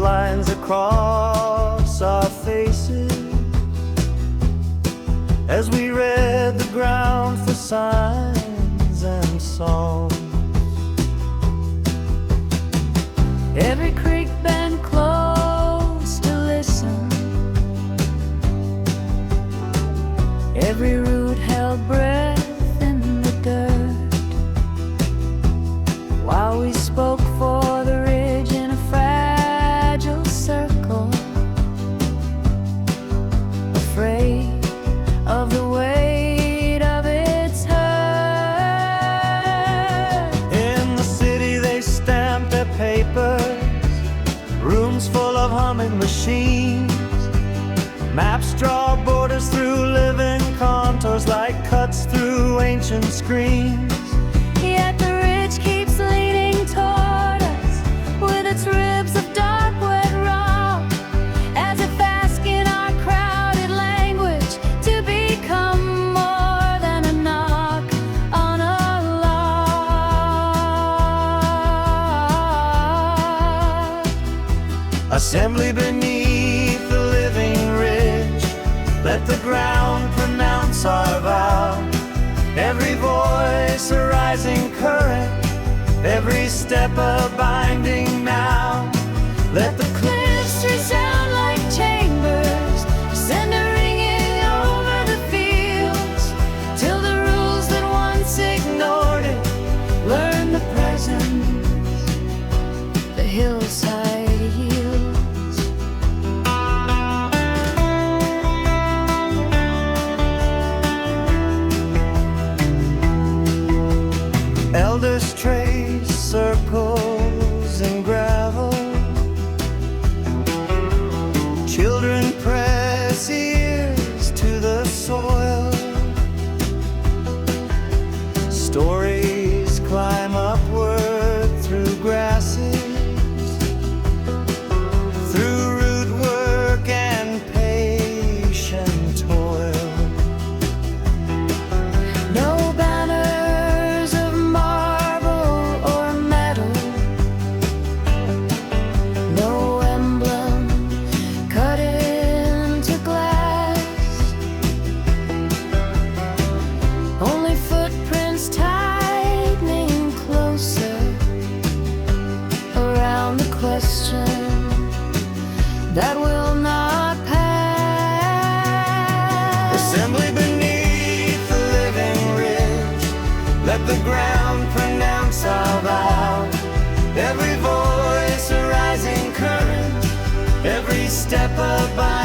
lines across our faces as we read the ground for signs and songs. Every creek bent close to listen, every root held breath in the dirt, while we spoke for the ridge in a fragile circle, afraid of the weight of its hurt. In the city they stamped their papers, rooms full of humming machines. Maps draw borders through living contours like cuts through ancient screens. Yet the ridge keeps leaning toward us with its ribs of dark wet rock, as if asking our crowded language to become more than a knock on a lock. Assembly beneath the living ridge, let the ground pronounce our vow. Every voice a rising current, every step a binding now. Let the Cliffs resound like chambers, send a ringing over the fields, till the rules that once ignored it learn the presence the hillside yields. elders trace circles in gravel, children press ears to the soil. Stories climb upward through grasses, through root work and patient toil. No banners of marble or metal, no emblem cut into glass, only footprints tightening closer around the question that will not pass. Assembly beneath the living ridge, let the ground pronounce our vow. Every voice a rising current, every step a bind.